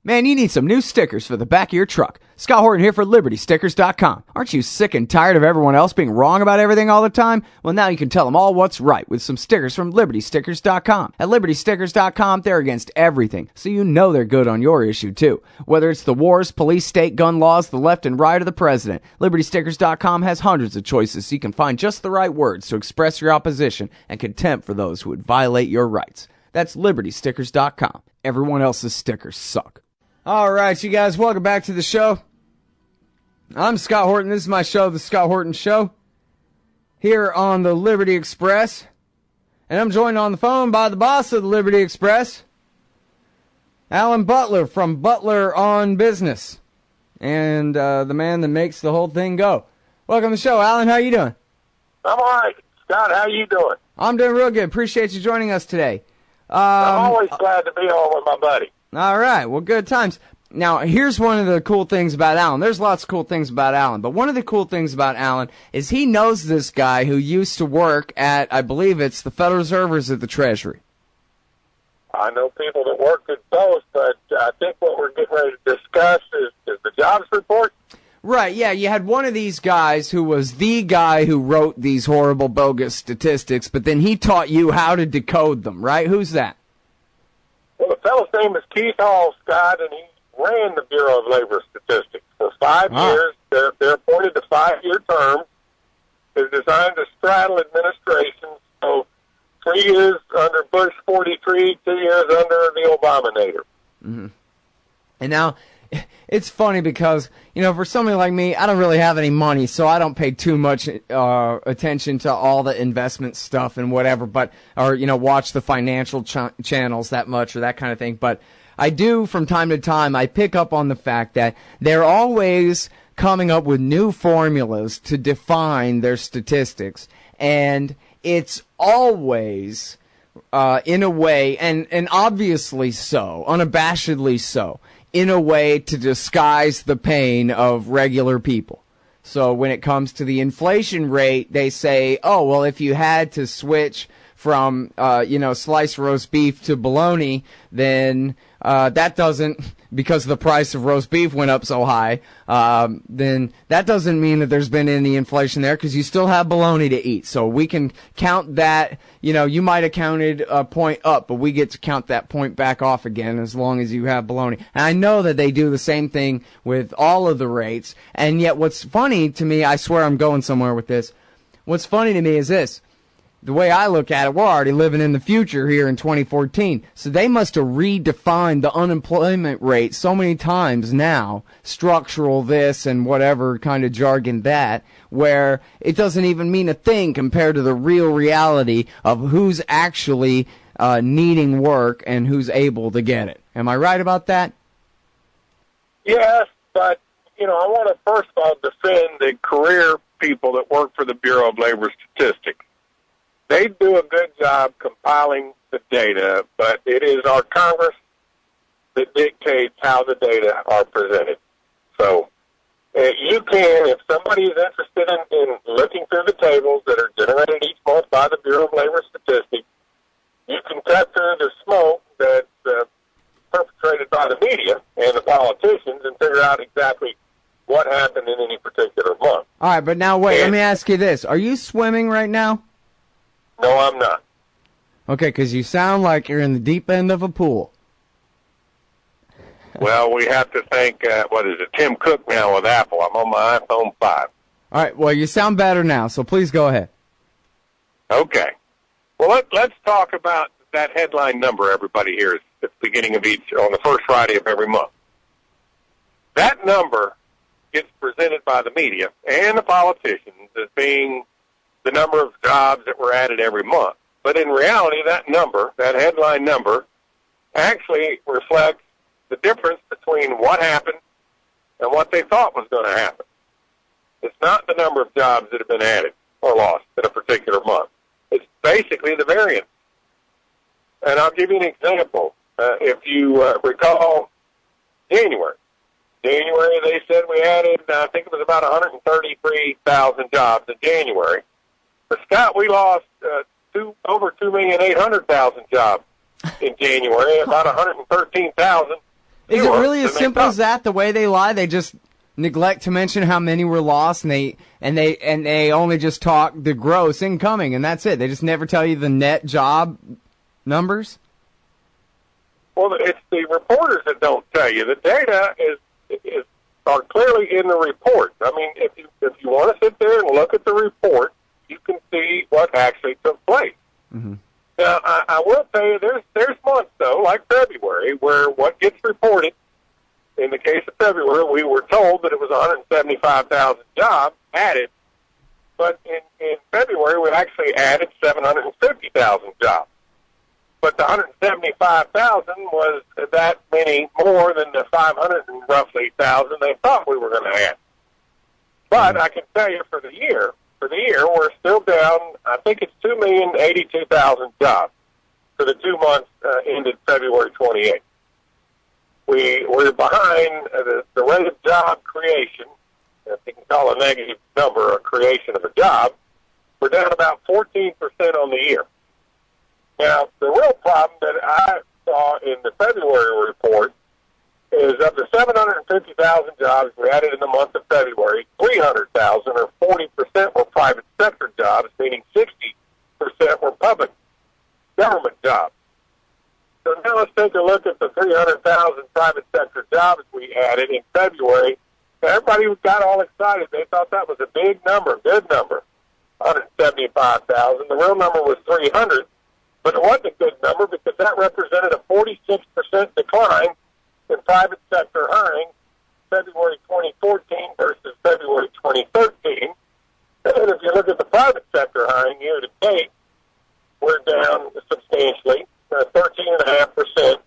Man, you need some new stickers for the back of your truck. Scott Horton here for LibertyStickers.com. Aren't you sick and tired of everyone else being wrong about everything all the time? Well, now you can tell them all what's right with some stickers from LibertyStickers.com. At LibertyStickers.com, they're against everything, so you know they're good on your issue, too. Whether it's the wars, police, state, gun laws, the left and right, or the president, LibertyStickers.com has hundreds of choices so you can find just the right words to express your opposition and contempt for those who would violate your rights. That's LibertyStickers.com. Everyone else's stickers suck. All right, you guys, welcome back to the show. I'm Scott Horton. This is my show, The Scott Horton Show, here on the Liberty Express. And I'm joined on the phone by the boss of the Liberty Express, Alan Butler from Butler on Business, and the man that makes the whole thing go. Welcome to the show, Alan. How you doing? I'm all right. Scott, how you doing? I'm doing real good. Appreciate you joining us today. I'm always glad to be on with my buddy. All right. Well, good times. Now, here's one of the cool things about Alan. There's lots of cool things about Alan, but one of the cool things about Alan is he knows this guy who used to work at, I believe it's the Federal Reserve at the Treasury. I know people that work at both, but I think what we're getting ready to discuss is the jobs report. Right, yeah, you had one of these guys who was the guy who wrote these horrible, bogus statistics, but then he taught you how to decode them, right? Who's that? Well, the fellow's name is Keith Hall, Scott, and he ran the Bureau of Labor Statistics for 5 years. They're appointed to 5-year terms. They're designed to straddle administrations, so 3 years under Bush 43, 2 years under the Obama-nator. Mm-hmm. And now, it's funny because, you know, for somebody like me, I don't really have any money, so I don't pay too much attention to all the investment stuff and whatever, or, you know, watch the financial channels that much or that kind of thing. But I do, from time to time, I pick up on the fact that they're always coming up with new formulas to define their statistics. And it's always, in a way, and obviously so, unabashedly so, in a way to disguise the pain of regular people. So when it comes to the inflation rate, they say, oh, well, if you had to switch from, sliced roast beef to bologna, then that doesn't, because the price of roast beef went up so high, then that doesn't mean that there's been any inflation there because you still have bologna to eat. So we can count that, you might have counted a point up, but we get to count that point back off again as long as you have bologna. And I know that they do the same thing with all of the rates. And yet what's funny to me, I swear I'm going somewhere with this, what's funny to me is this. The way I look at it, we're already living in the future here in 2014. So they must have redefined the unemployment rate so many times now, structural this and whatever kind of jargon that, where it doesn't even mean a thing compared to the real reality of who's actually needing work and who's able to get it. Am I right about that? Yes, but, I want to first of all defend the career people that work for the Bureau of Labor Statistics. They do a good job compiling the data, but it is our Congress that dictates how the data are presented. So you can, if somebody is interested in looking through the tables that are generated each month by the Bureau of Labor Statistics, you can cut through the smoke that's perpetrated by the media and the politicians and figure out exactly what happened in any particular month. All right, but now wait, let me ask you this. Are you swimming right now? No, I'm not. Okay, because you sound like you're in the deep end of a pool. Well, we have to thank, Tim Cook now with Apple. I'm on my iPhone 5. All right, well, you sound better now, so please go ahead. Okay. Well, let's talk about that headline number everybody hears at the beginning of on the first Friday of every month. That number gets presented by the media and the politicians as being the number of jobs that were added every month. But in reality, that headline number, actually reflects the difference between what happened and what they thought was going to happen. It's not the number of jobs that have been added or lost in a particular month. It's basically the variance. And I'll give you an example. If you recall January, they said we added, I think it was about 133,000 jobs in January. But, Scott, we lost over 2,800,000 jobs in January, about 113,000 Is it really as simple as that? The way they lie, they just neglect to mention how many were lost, and they only just talk the gross incoming, and that's it. They just never tell you the net job numbers. Well, it's the reporters that don't tell you. The data are clearly in the report. I mean, if you want to sit there and look at the report, you can see what actually took place. Mm-hmm. Now, I will tell you, there's months, though, like February, where what gets reported, in the case of February, we were told that it was 175,000 jobs added, but in February, we actually added 750,000 jobs. But the 175,000 was that many more than the 500 and roughly thousand they thought we were going to add. But I can tell you for the year, we're still down, I think it's 2,082,000 jobs for the 2 months ended February 28th. We're behind the rate of job creation, if you can call a negative number a creation of a job. We're down about 14% on the year. Now, the real problem that I saw in the February report is of the 750,000 jobs we added in the month of February, 300,000 or 40% were private sector jobs, meaning 60% were public government jobs. So now let's take a look at the 300,000 private sector jobs we added in February. Everybody got all excited. They thought that was a big number, good number, 175,000. The real number was 300, but it wasn't a good number because that represented a 46% decline in private sector hiring February 2014 versus February 2013. And if you look at the private sector hiring year to date, we're down substantially, 13.5%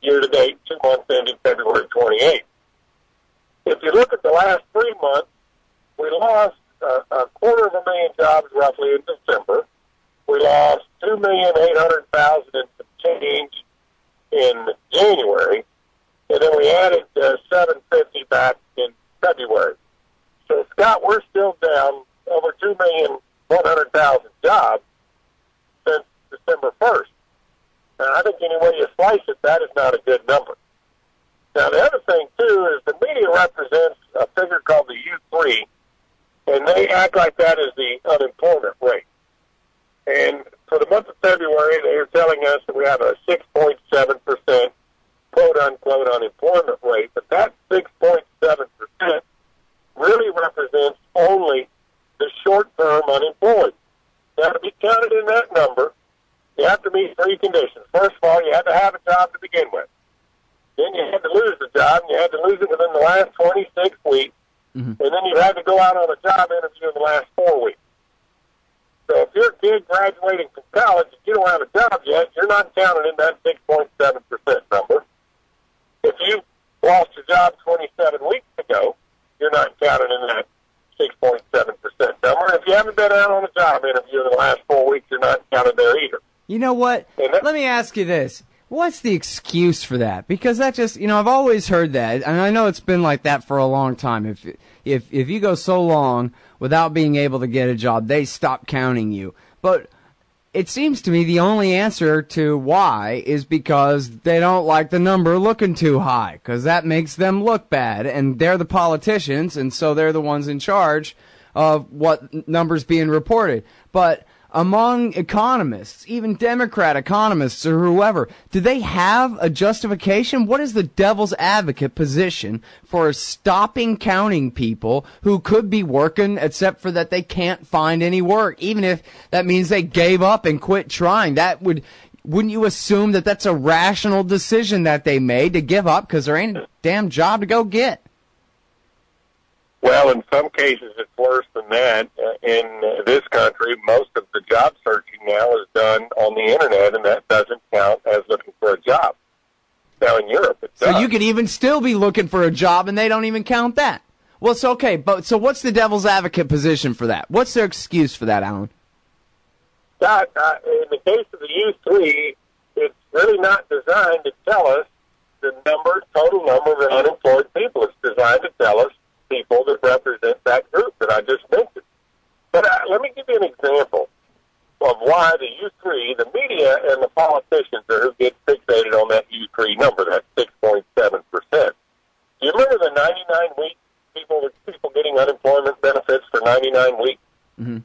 year to date, 2 months ending February 28th. If you look at the last 3 months, we lost 250,000 jobs roughly in December. We lost 2,800,000 and some change in January, and then we added 750 back in February. So, Scott, we're still down over 2,100,000 jobs since December 1st. Now, I think any way you slice it, that is not a good number. Now, the other thing, too, is the media represents a figure called the U3, and they act like that is the unemployment rate. And for the month of February, they are telling us that we have a 6.7% quote-unquote unemployment rate, but that 6.7% really represents only the short-term unemployed. Now, to be counted in that number, you have to meet 3 conditions. First of all, you had to have a job to begin with. Then you had to lose the job, and you had to lose it within the last 26 weeks. Mm-hmm. And then you had to go out on a job interview in the last 4 weeks. So if you're a kid graduating from college and you don't have a job yet, you're not counted in that 6.7% number. If you lost your job 27 weeks ago, you're not counted in that 6.7% number. If you haven't been out on a job interview in the last 4 weeks, you're not counted there either. You know what? Let me ask you this. What's the excuse for that? Because that just, I've always heard that, and I know it's been like that for a long time. If you go so long without being able to get a job, they stop counting you. But it seems to me the only answer to why is because they don't like the number looking too high, because that makes them look bad, and they're the politicians, and so they're the ones in charge of what numbers being reported. But among economists, even Democrat economists or whoever, do they have a justification? What is the devil's advocate position for stopping counting people who could be working, except for that they can't find any work, even if that means they gave up and quit trying? Wouldn't you assume that that's a rational decision that they made to give up because there ain't a damn job to go get? Well, in some cases, it's worse than that. In this country, most of the job searching now is done on the Internet, and that doesn't count as looking for a job. Now, in Europe, it does. So you could even still be looking for a job, and they don't even count that. Well, it's okay, but so what's the devil's advocate position for that? What's their excuse for that, Alan? Scott, in the case of the U3, it's really not designed to tell us the total number of unemployed people. It's designed to tell us people that represent that group that I just mentioned. But let me give you an example. of why the U3, the media and the politicians are who get fixated on that U3 number, that 6.7%. Do you remember the 99 weeks, people getting unemployment benefits for 99 weeks? Mm-hmm.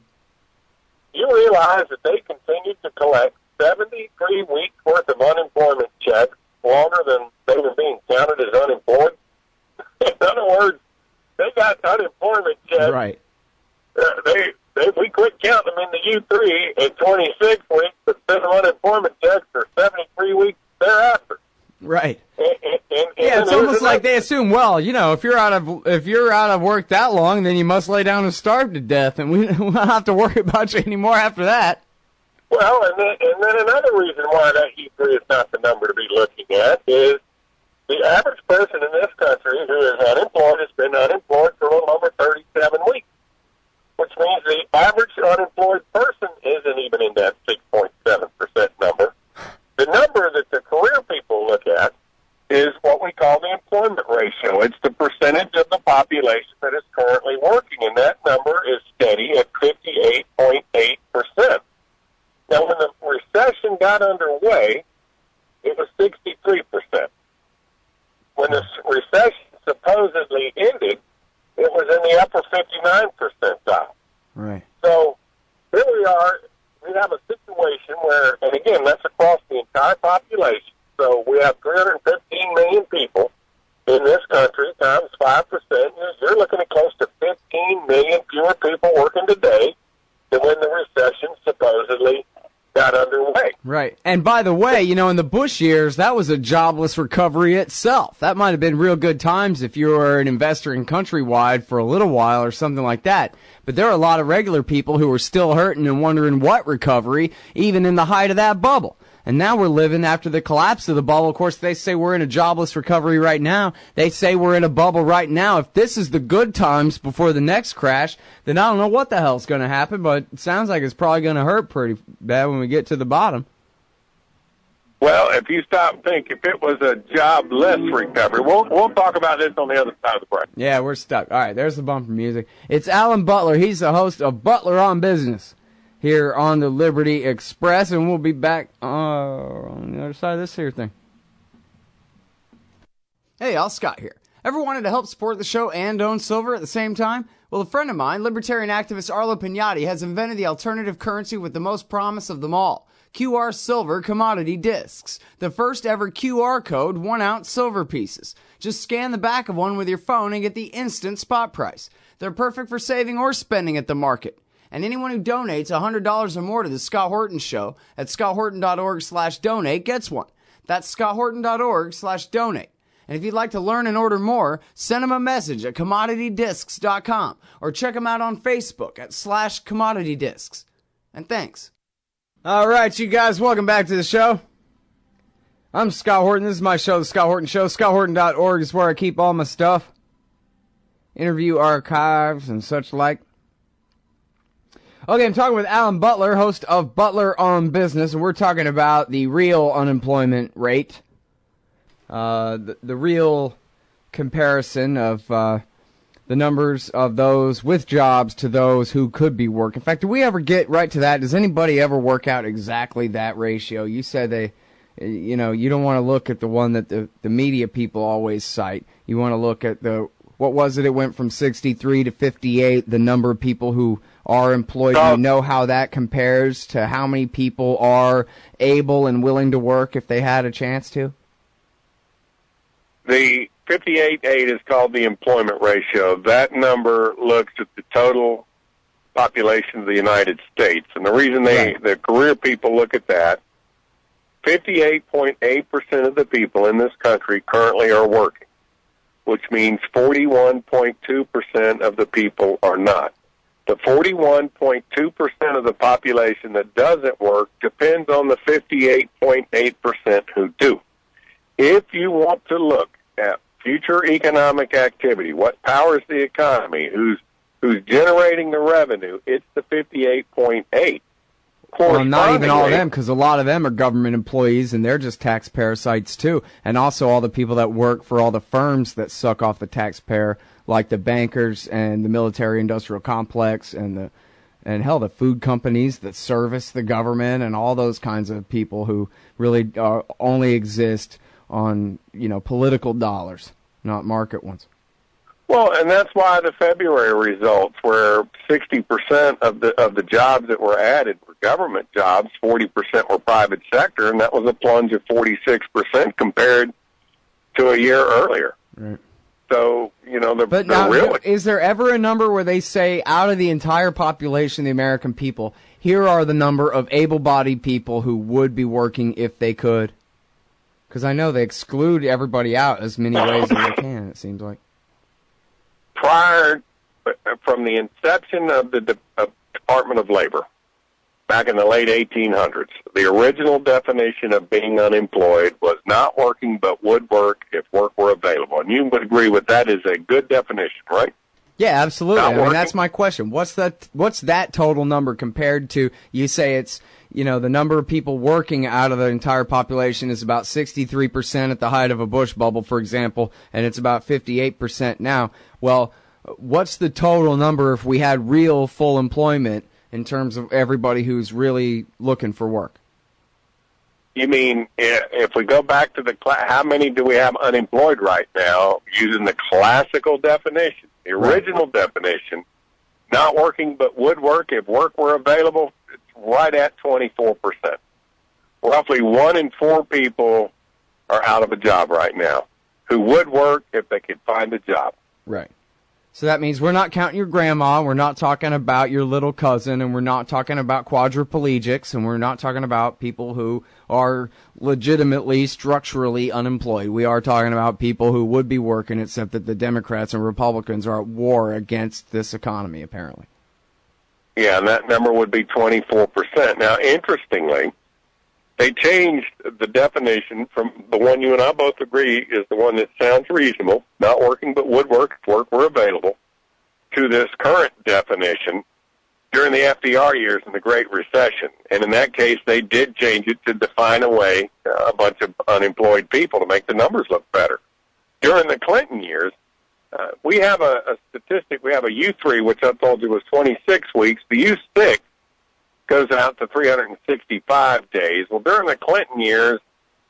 You realize that they continued to collect 73 weeks worth of unemployment checks longer than they were being counted as unemployed? In other words, they got unemployment checks. Right. We quit counting them in the U3 at 26 weeks, but sent them unemployment checks for 73 weeks thereafter. Right. And yeah, it's almost like they assume, well, if you're out of work that long, then you must lay down and starve to death, and we don't have to worry about you anymore after that. Well, and then another reason why that U3 is not the number to be looking at is the average person in this country who is unemployed has been unemployed for a little over 37 weeks, which means the average unemployed person isn't even in that 6.7% number. The number that the career people look at is what we call the employment ratio. It's the percentage of the population that is currently working, and that number is steady at 58.8%. Now, when the recession got underway, it was 63%. When the recession supposedly ended, it was in the upper 59 percentile. Right. So here we are. We have a situation where, and again, that's across the entire population. So we have 315 million people in this country times 5%. You're looking at close to 15 million fewer people working today than when the recession supposedly got underway. Right. And by the way, in the Bush years, that was a jobless recovery itself. That might have been real good times if you were an investor in Countrywide for a little while or something like that. But there are a lot of regular people who are still hurting and wondering what recovery, even in the height of that bubble. And now we're living after the collapse of the bubble. Of course, they say we're in a jobless recovery right now. They say we're in a bubble right now. If this is the good times before the next crash, then I don't know what the hell's going to happen, but it sounds like it's probably going to hurt pretty bad when we get to the bottom. Well, if you stop and think, if it was a jobless recovery, we'll talk about this on the other side of the break. Yeah, we're stuck. All right, there's the bumper music. It's Alan Butler. He's the host of Butler on Business here on the Liberty Express, and we'll be back on the other side of this here thing. Hey, y'all, Scott here. Ever wanted to help support the show and own silver at the same time? Well, a friend of mine, libertarian activist Arlo Pignatti, has invented the alternative currency with the most promise of them all. QR Silver Commodity Discs. The first ever QR code 1-ounce silver pieces. Just scan the back of one with your phone and get the instant spot price. They're perfect for saving or spending at the market. And anyone who donates $100 or more to the Scott Horton Show at scotthorton.org/donate gets one. That's scotthorton.org/donate. And if you'd like to learn and order more, send them a message at commoditydiscs.com or check them out on Facebook at /commoditydiscs. And thanks. All right, you guys, welcome back to the show. I'm Scott Horton. This is my show, The Scott Horton Show. ScottHorton.org is where I keep all my stuff. Interview archives and such like. Okay, I'm talking with Alan Butler, host of Butler on Business, and we're talking about the real unemployment rate. The real comparison of the numbers of those with jobs to those who could be working. In fact, do we ever get right to that? Does anybody ever work out exactly that ratio? You said you don't want to look at the one that the media people always cite. You want to look at what was it? It went from 63 to 58, the number of people who are employed. You know how that compares to how many people are able and willing to work if they had a chance to? The 58.8 is called the employment ratio. That number looks at the total population of the United States. And the reason the career people look at that, 58.8% of the people in this country currently are working, which means 41.2% of the people are not. The 41.2% of the population that doesn't work depends on the 58.8% who do. If you want to look at future economic activity, what powers the economy, who's generating the revenue, it's the 58.8. Well, not even all of them, because a lot of them are government employees, and they're just tax parasites, too. And also all the people that work for all the firms that suck off the taxpayer, like the bankers and the military-industrial complex and and hell, the food companies that service the government and all those kinds of people who really only exist on, political dollars, not market ones. Well, and that's why the February results, where 60% of the jobs that were added were government jobs, 40% were private sector, and that was a plunge of 46% compared to a year earlier. Right. So, But now, is there ever a number where they say, out of the entire population, the American people, here are the number of able-bodied people who would be working if they could? Because I know they exclude everybody out as many ways as they can, it seems like. From the inception of the Department of Labor, back in the late 1800s, the original definition of being unemployed was not working but would work if work were available. And you would agree with that is a good definition, right? Yeah, absolutely. I mean, that's my question. What's that total number compared to, you say it's, the number of people working out of the entire population is about 63% at the height of a Bush bubble, for example, and it's about 58% now. Well, what's the total number if we had real full employment in terms of everybody who's really looking for work? You mean if we go back to how many do we have unemployed right now using the classical definition, the original definition, not working but would work if work were available? It's right at 24%. Roughly 1 in 4 people are out of a job right now who would work if they could find a job. Right. So that means we're not counting your grandma, we're not talking about your little cousin, and we're not talking about quadriplegics, and we're not talking about people who are legitimately, structurally unemployed. We are talking about people who would be working, except that the Democrats and Republicans are at war against this economy, apparently. Yeah, and that number would be 24%. Now, interestingly, they changed the definition from the one you and I both agree is the one that sounds reasonable, not working but would work if work were available, to this current definition during the FDR years in the Great Recession. And in that case, they did change it to define away a bunch of unemployed people to make the numbers look better. During the Clinton years, we have a statistic. We have a U3, which I told you was 26 weeks. The U6 goes out to 365 days. Well, during the Clinton years,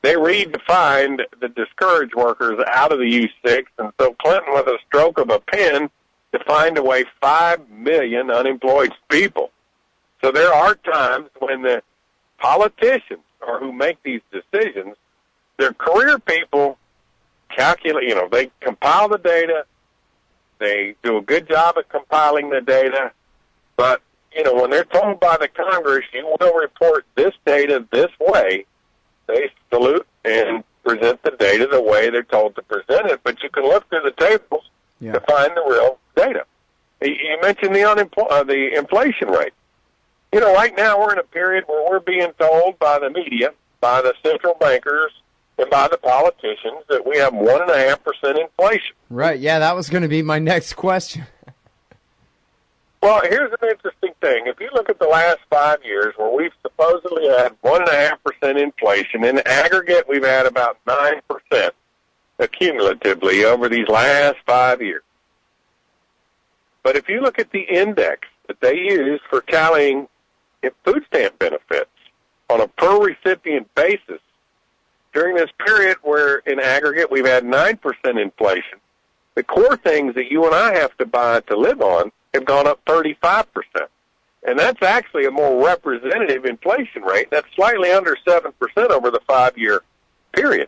they redefined the discouraged workers out of the U6, and so Clinton, with a stroke of a pen, defined away 5 million unemployed people. So there are times when the politicians, or who make these decisions, they're career people, calculate, they compile the data, they do a good job at compiling the data, but when they're told by the Congress, you will report this data this way, they salute and present the data the way they're told to present it. But you can look through the tables to find the real data. You mentioned the inflation rate. Right now we're in a period where we're being told by the media, by the central bankers, and by the politicians that we have 1.5% inflation. Right, yeah, that was going to be my next question. Well, here's an interesting thing. If you look at the last 5 years where we've supposedly had 1.5% inflation, in aggregate we've had about 9% accumulatively over these last 5 years. But if you look at the index that they use for tallying food stamp benefits on a per recipient basis, during this period where in aggregate we've had 9% inflation, the core things that you and I have to buy to live on have gone up 35%. And that's actually a more representative inflation rate. That's slightly under 7% over the 5-year period.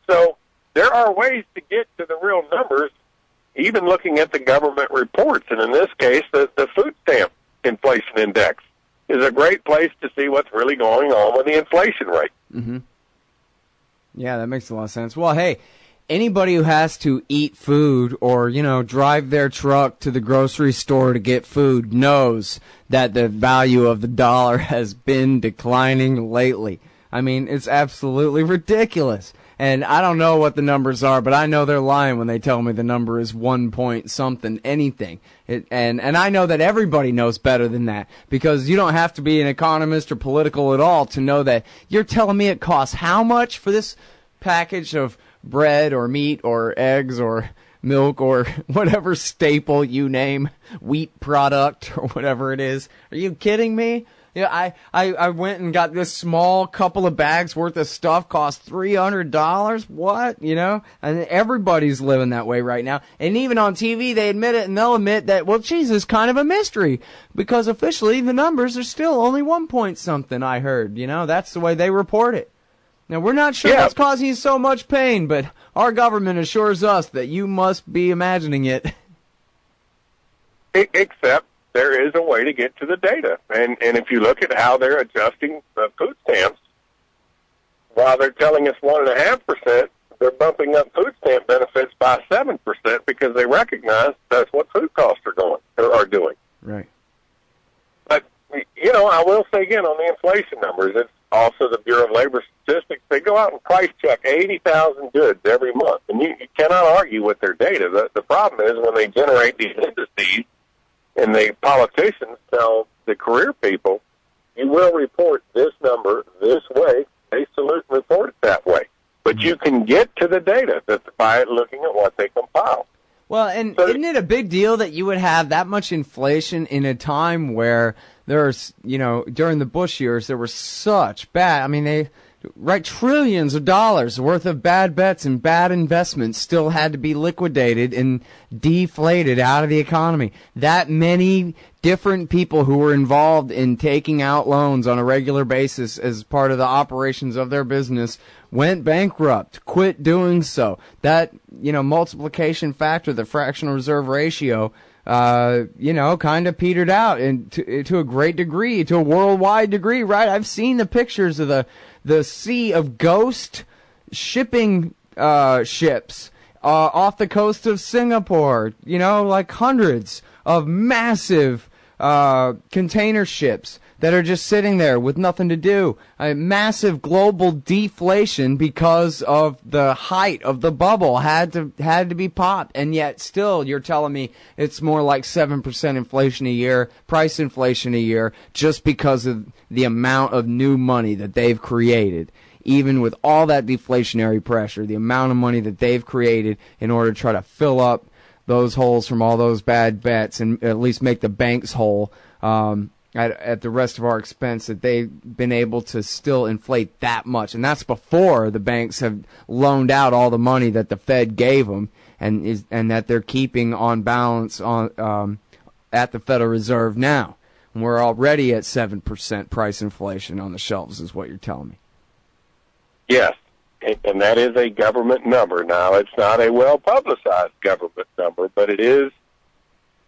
So there are ways to get to the real numbers, even looking at the government reports. And in this case, the food stamp inflation index is a great place to see what's really going on with the inflation rate. Mm-hmm. Yeah, that makes a lot of sense. Well, hey, anybody who has to eat food or, drive their truck to the grocery store to get food knows that the value of the dollar has been declining lately. I mean, it's absolutely ridiculous. And I don't know what the numbers are, but I know they're lying when they tell me the number is 1 point something, anything. And I know that everybody knows better than that, because you don't have to be an economist or political at all to know that you're telling me it costs how much for this package of bread or meat or eggs or milk or whatever staple you name, wheat product or whatever it is. Are you kidding me? Yeah, I went and got this small couple of bags worth of stuff, cost $300. What? You know? And everybody's living that way right now. And even on TV, they admit it, and they'll admit that, well, geez, it's kind of a mystery. Because officially, the numbers are still only 1 point something, I heard. You know, that's the way they report it. Now, we're not sure what's causing you so much pain, but our government assures us that you must be imagining it. Except there is a way to get to the data. And if you look at how they're adjusting the food stamps, while they're telling us 1.5%, they're bumping up food stamp benefits by 7% because they recognize that's what food costs are doing. Right. But, you know, I will say again on the inflation numbers, it's also the Bureau of Labor Statistics. They go out and price check 80,000 goods every month, and you cannot argue with their data. The problem is when they generate these indices, and the politicians tell the career people, you will report this number this way. They salute and report it that way. But you can get to the data by looking at what they compile. Well, and isn't it a big deal that you would have that much inflation in a time where there's, you know, during the Bush years, there were such bad, I mean, trillions of dollars worth of bad bets and bad investments still had to be liquidated and deflated out of the economy. That many different people who were involved in taking out loans on a regular basis as part of the operations of their business went bankrupt, quit doing so. That, you know, multiplication factor, the fractional reserve ratio, you know, kind of petered out and to a great degree, to a worldwide degree, right? I've seen the pictures of the sea of ghost shipping ships off the coast of Singapore, you know, like hundreds of massive container ships that are just sitting there with nothing to do. A massive global deflation because of the height of the bubble had to be popped, and yet still you're telling me it's more like 7% inflation a year, price inflation a year, just because of the amount of new money that they've created. Even with all that deflationary pressure, the amount of money that they've created in order to try to fill up those holes from all those bad bets and at least make the banks whole, at the rest of our expense, that they've been able to still inflate that much. And that's before the banks have loaned out all the money that the Fed gave them and that they're keeping on balance on at the Federal Reserve now. And we're already at 7% price inflation on the shelves is what you're telling me. Yes, and that is a government number. Now, it's not a well-publicized government number, but it is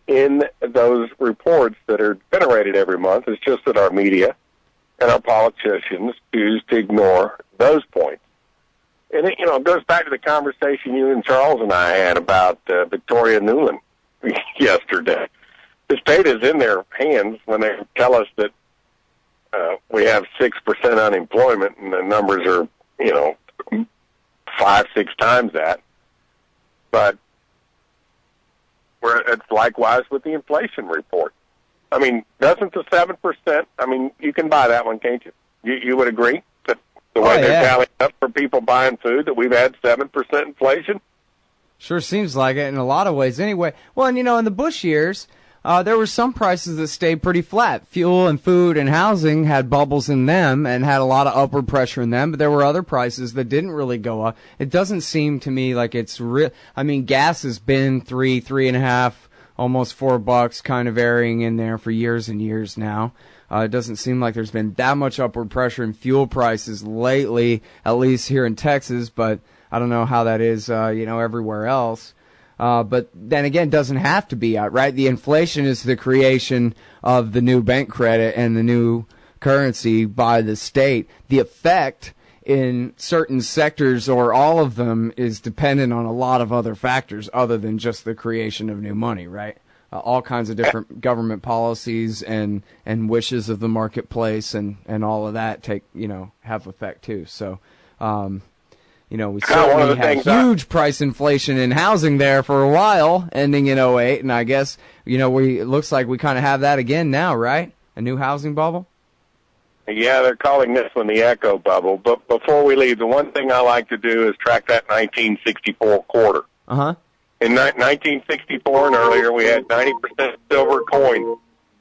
in those reports that are generated every month. It's just that our media and our politicians choose to ignore those points. And it, you know, goes back to the conversation you and Charles and I had about Victoria Nuland yesterday. This data is in their hands when they tell us that we have 6% unemployment, and the numbers are, you know, 5-6 times that. But it's likewise with the inflation report. I mean, doesn't the 7%, I mean, you can buy that one, can't you? You would agree that the way they're tallying up for people buying food, that we've had 7% inflation? Sure seems like it in a lot of ways anyway. Well, and, you know, in the Bush years, there were some prices that stayed pretty flat. Fuel and food and housing had bubbles in them and had a lot of upward pressure in them, but there were other prices that didn't really go up. It doesn't seem to me like it's real. I mean, gas has been $3.5, almost $4, kind of varying in there for years and years now. It doesn't seem like there's been that much upward pressure in fuel prices lately, at least here in Texas, but I don't know how that is, you know, everywhere else. But then again, it doesn't have to be out, right? The inflation is the creation of the new bank credit and the new currency by the state. The effect in certain sectors or all of them is dependent on a lot of other factors other than just the creation of new money, right? All kinds of different government policies and wishes of the marketplace and all of that have effect too. So, you know, we certainly had huge price inflation in housing there for a while, ending in 2008, and I guess, you know, it looks like we kind of have that again now, right? A new housing bubble? Yeah, they're calling this one the echo bubble. But before we leave, the one thing I like to do is track that 1964 quarter. Uh-huh. In 1964 and earlier, we had 90% silver coins.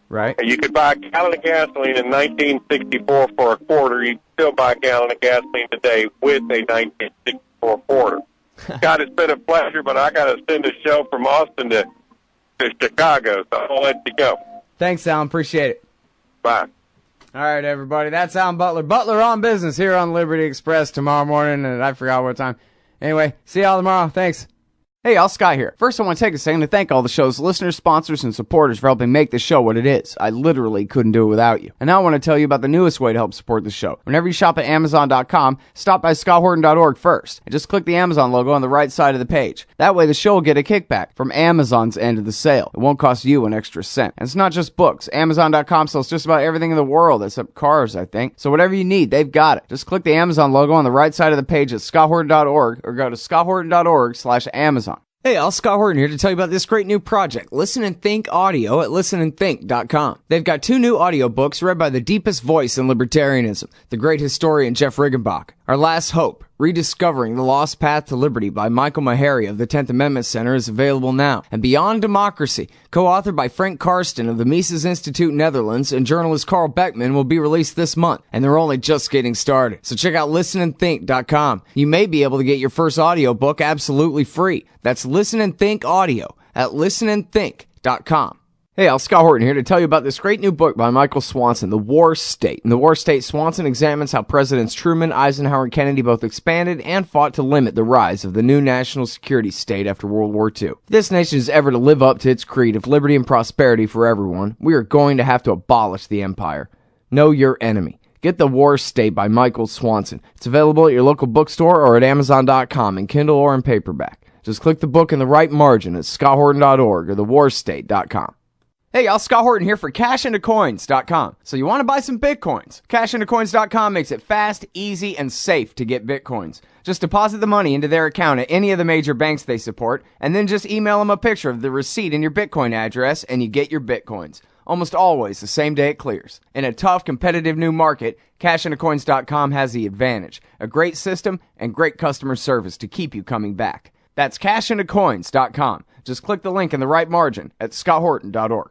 Right. You could buy a gallon of gasoline in 1964 for a quarter. You can still buy a gallon of gasoline today with a 1964 quarter. God, it's been a pleasure, but I got to send a show from Austin to Chicago, so I'll let you go. Thanks, Alan. Appreciate it. Bye. All right, everybody. That's Alan Butler. Butler on business here on Liberty Express tomorrow morning, and I forgot what time. Anyway, see y'all tomorrow. Thanks. Hey, all, Sky here. First, I want to take a second to thank all the show's listeners, sponsors, and supporters for helping make the show what it is. I literally couldn't do it without you. And now I want to tell you about the newest way to help support the show. Whenever you shop at Amazon.com, stop by ScottHorton.org first, and just click the Amazon logo on the right side of the page. That way, the show will get a kickback from Amazon's end of the sale. It won't cost you an extra cent. And it's not just books. Amazon.com sells just about everything in the world, except cars, I think. So whatever you need, they've got it. Just click the Amazon logo on the right side of the page at ScottHorton.org, or go to ScottHorton.org/Amazon. Hey, all, Scott Horton here to tell you about this great new project, Listen and Think Audio at listenandthink.com. They've got 2 new audiobooks read by the deepest voice in libertarianism, the great historian Jeff Riggenbach. Our Last Hope, Rediscovering the Lost Path to Liberty by Michael Maharrey of the 10th Amendment Center is available now. And Beyond Democracy, co-authored by Frank Karsten of the Mises Institute Netherlands and journalist Carl Beckman, will be released this month. And they're only just getting started. So check out listenandthink.com. You may be able to get your first audiobook absolutely free. That's Listen and Think Audio at listenandthink.com. Hey, Al, Scott Horton here to tell you about this great new book by Michael Swanson, The War State. In The War State, Swanson examines how Presidents Truman, Eisenhower, and Kennedy both expanded and fought to limit the rise of the new national security state after World War II. If this nation is ever to live up to its creed of liberty and prosperity for everyone, we are going to have to abolish the empire. Know your enemy. Get The War State by Michael Swanson. It's available at your local bookstore or at Amazon.com in Kindle or in paperback. Just click the book in the right margin at ScottHorton.org or thewarstate.com. Hey, y'all, Scott Horton here for CashIntoCoins.com. So you want to buy some Bitcoins? CashIntoCoins.com makes it fast, easy, and safe to get Bitcoins. Just deposit the money into their account at any of the major banks they support, and then just email them a picture of the receipt and your Bitcoin address, and you get your Bitcoins. Almost always the same day it clears. In a tough, competitive new market, CashIntoCoins.com has the advantage. A great system and great customer service to keep you coming back. That's CashIntoCoins.com. Just click the link in the right margin at ScottHorton.org.